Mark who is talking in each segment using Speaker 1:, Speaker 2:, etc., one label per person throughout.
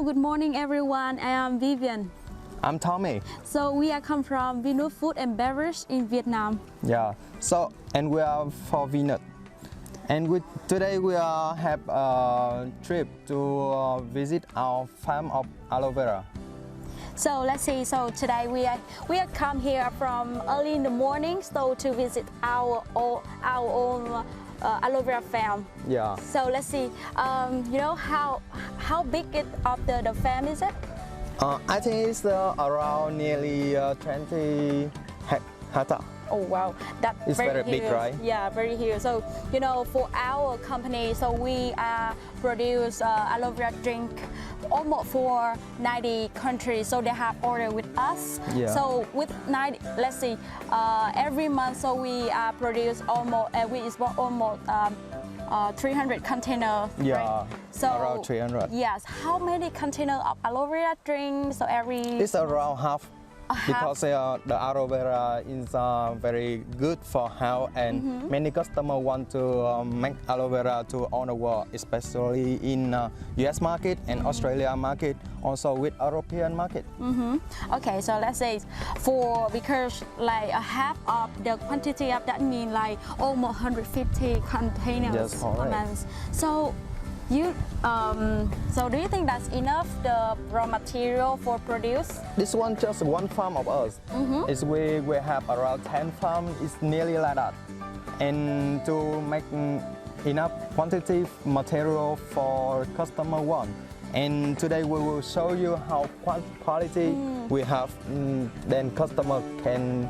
Speaker 1: Hello, good morning everyone. I am Vivian.
Speaker 2: I'm Tommy.
Speaker 1: So we are come from Vinut Food and Beverage in Vietnam.
Speaker 2: Yeah. So and we are for Vinut. And today we have a trip to visit our farm of aloe vera.
Speaker 1: So let's see. So today we are come here from early in the morning, so to visit our own aloe vera farm.
Speaker 2: Yeah.
Speaker 1: So let's see. You know how big of the farm is it?
Speaker 2: I think it's around nearly 20 hectares.
Speaker 1: Oh wow, that's
Speaker 2: very big,
Speaker 1: huge.
Speaker 2: right?
Speaker 1: Yeah, very huge. So you know, for our company, so we produce aloe vera drink almost for 90 countries. So they have ordered with us.
Speaker 2: Yeah.
Speaker 1: So with 90, let's see, every month, so we produce almost we export almost 300 containers.
Speaker 2: Yeah.
Speaker 1: Right? So
Speaker 2: around 300.
Speaker 1: Yes. How many containers of aloe vera drink? So every.
Speaker 2: It's around half. Because the aloe vera is very good for health, and many customers want to make aloe vera to all the world, especially in US market and Australia market, also with European market.
Speaker 1: Okay, so let's say because like a half of the quantity of that mean like almost 150 containers
Speaker 2: Yes,
Speaker 1: a month. So so do you think that's enough the raw material for produce?
Speaker 2: This one just one farm of us. Is we have around 10 farms. It's nearly like that, and to make enough quantity material for customer one. And today we will show you how quality we have. Then customer can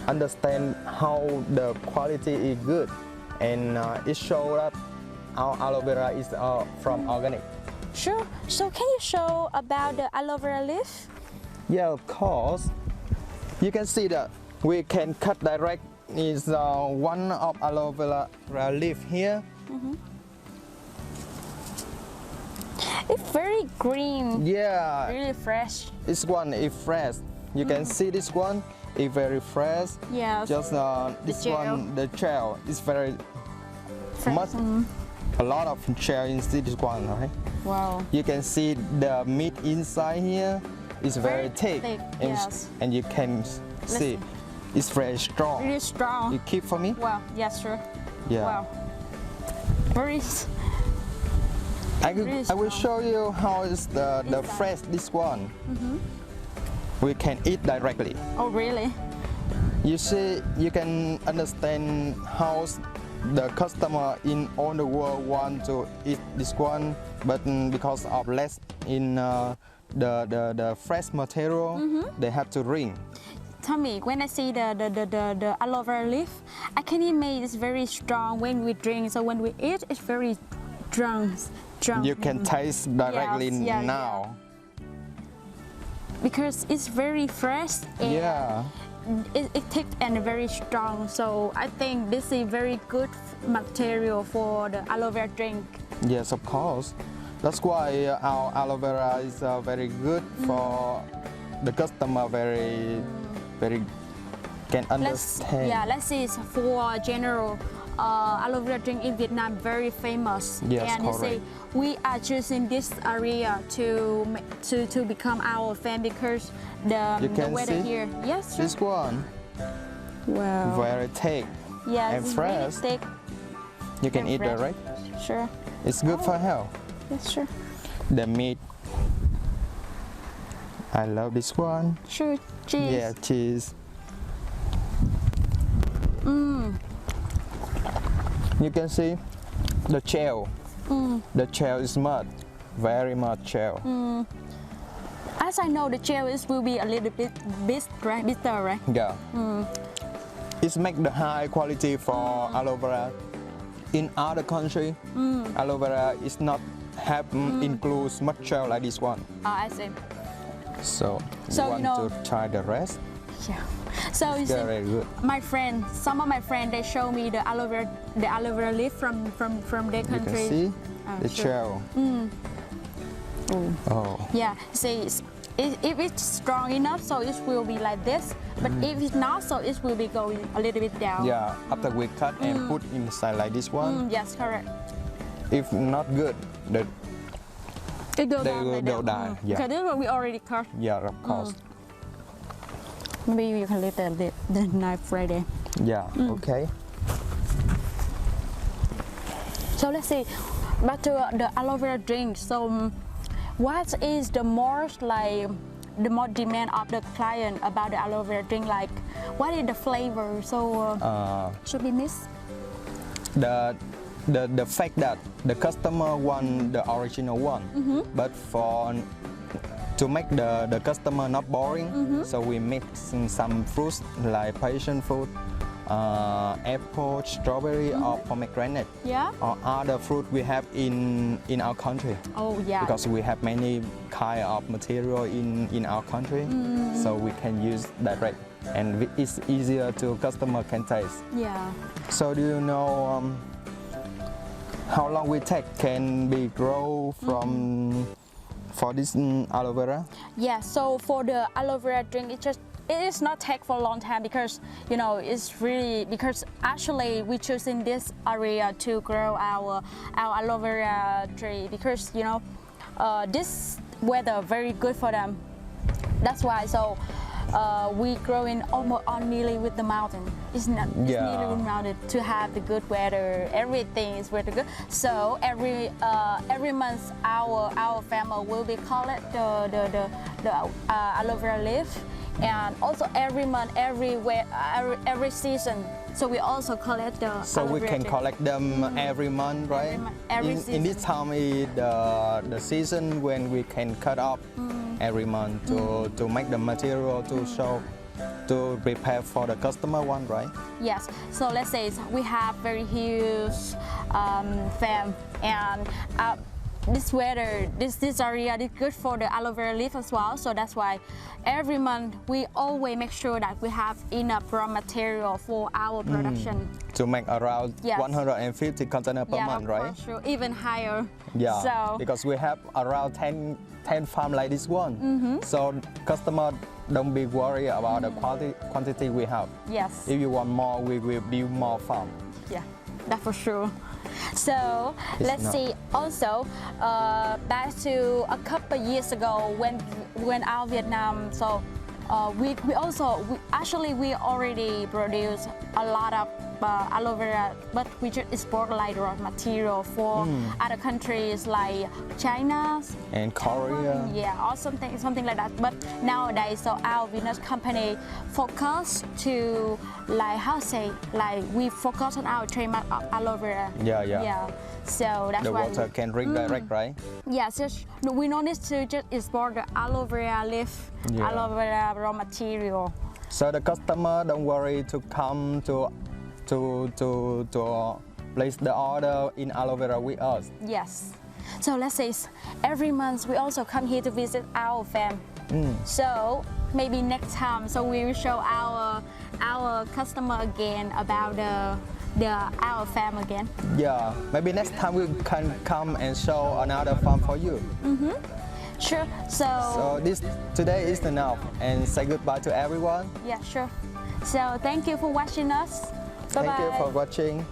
Speaker 2: understand how the quality is good, and it shows that our aloe vera is from organic.
Speaker 1: Sure. So can you show about the aloe vera leaf?
Speaker 2: Yeah, of course. You can see that we can cut direct is one of aloe vera leaf here.
Speaker 1: It's very green.
Speaker 2: Yeah.
Speaker 1: Really fresh.
Speaker 2: This one is fresh. You can see this one is very fresh.
Speaker 1: Yeah.
Speaker 2: Just this one, the shell is very
Speaker 1: fresh.
Speaker 2: much. A lot of shell in this one, right?
Speaker 1: Wow.
Speaker 2: You can see the meat inside here is very thick, and,
Speaker 1: yes.
Speaker 2: and you can see it's very strong.
Speaker 1: Really strong.
Speaker 2: You keep for me?
Speaker 1: Wow. Yes, sure.
Speaker 2: Yeah.
Speaker 1: Wow. Very.
Speaker 2: I will show you how is the fresh this one. We can eat directly.
Speaker 1: Oh really?
Speaker 2: You see, you can understand how the customer in all the world want to eat this one, but because of less in the fresh material, they have to ring.
Speaker 1: Tommy, when I see the aloe vera leaf, I can imagine it's very strong when we drink. So when we eat, it's very strong.
Speaker 2: You can taste directly now.
Speaker 1: Because it's very fresh. And it takes and very strong. So I think this is very good material for the aloe vera drink.
Speaker 2: Yes, of course. That's why our aloe vera is very good for the customer. Very can understand.
Speaker 1: Let's see. For general, aloe vera drink in Vietnam very famous.
Speaker 2: Yes,
Speaker 1: and you say we are choosing this area to become our fan because the weather here. Yes, sure.
Speaker 2: This one.
Speaker 1: Wow.
Speaker 2: Very thick.
Speaker 1: Yes,
Speaker 2: and fresh.
Speaker 1: Really thick.
Speaker 2: You can eat that, right?
Speaker 1: Sure.
Speaker 2: It's good for health.
Speaker 1: Yes, sure.
Speaker 2: The meat. I love this one.
Speaker 1: Sure. Cheese.
Speaker 2: Yeah, cheese. You can see the shell. The shell is mud, very much shell.
Speaker 1: As I know, the shell will be a little bit bitter, right?
Speaker 2: Yeah. It's make the high quality for aloe vera. In other country, aloe vera is not have includes much shell like this one.
Speaker 1: I see.
Speaker 2: So you want to try the rest?
Speaker 1: Yeah. So you see,
Speaker 2: very good.
Speaker 1: Some of my friends, they show me the aloe vera leaf from their country.
Speaker 2: You can see the shell. Oh.
Speaker 1: Yeah. See, if it's strong enough, so it will be like this. But if it's not, so it will be going a little bit down.
Speaker 2: Yeah. After we cut and put inside like this one.
Speaker 1: Yes, correct.
Speaker 2: If not good,
Speaker 1: It goes
Speaker 2: They
Speaker 1: down
Speaker 2: will
Speaker 1: like
Speaker 2: go
Speaker 1: that.
Speaker 2: down, yeah.
Speaker 1: Okay, this one we already cut.
Speaker 2: Yeah, of course.
Speaker 1: Maybe you can leave the knife right there.
Speaker 2: Yeah, okay.
Speaker 1: So let's see, back to the aloe vera drink. So what is the most the more demand of the client about the aloe vera drink? Like, what is the flavor? So should be missed.
Speaker 2: The fact that the customer want the original one, but to make the customer not boring, so we mix some fruits like passion fruit, apple, strawberry, or pomegranate, or other fruit we have in our country.
Speaker 1: Oh yeah.
Speaker 2: Because we have many kind of material in our country, so we can use direct, and it's easier to customer can taste.
Speaker 1: Yeah.
Speaker 2: So do you know how long we take can be grow from for this aloe vera?
Speaker 1: Yeah. So for the aloe vera drink, it is not take for a long time because it's really because actually we choose in this area to grow our aloe vera tree because this weather very good for them. That's why. So we grow in almost nearly with the mountain. It's nearly with mountain to have the good weather. Everything is really good. So every month our family will be collect the aloe vera leaf, and also every month every season. So we also collect the.
Speaker 2: So we can collect them every month, right?
Speaker 1: Every season.
Speaker 2: In this time is the season when we can cut off every month to make the material to prepare for the customer one, right?
Speaker 1: Yes. So let's say we have very huge farm, and this weather, this area is good for the aloe vera leaf as well. So that's why every month we always make sure that we have enough raw material for our production.
Speaker 2: To make around 150 containers per month, right?
Speaker 1: Sure, even higher.
Speaker 2: Yeah.
Speaker 1: So
Speaker 2: because we have around 10 farms like this one. So customer don't be worried about the quantity we have.
Speaker 1: Yes.
Speaker 2: If you want more, we will build more farm.
Speaker 1: Yeah, that's for sure. So let's see. Also, back to a couple years ago when our Vietnam. So we already produce a lot of aloe vera, but we just export like raw material for other countries like China
Speaker 2: and Korea.
Speaker 1: Yeah, or something like that. But nowadays, so our Vinut company focus to we focus on our trademark aloe vera. Yeah. So that's why
Speaker 2: the water can drink direct, right?
Speaker 1: Yeah, so we don't need to just export the aloe vera leaf, aloe vera raw material.
Speaker 2: So the customer don't worry to come to place the order in aloe vera with us.
Speaker 1: Yes. So let's say every month we also come here to visit our farm. So maybe next time, so we will show our customer again about our farm again.
Speaker 2: Yeah, maybe next time we can come and show another farm for you.
Speaker 1: Sure. So
Speaker 2: today is enough, and say goodbye to everyone.
Speaker 1: Yeah, sure. So thank you for watching us. Bye-bye.
Speaker 2: Thank you for watching.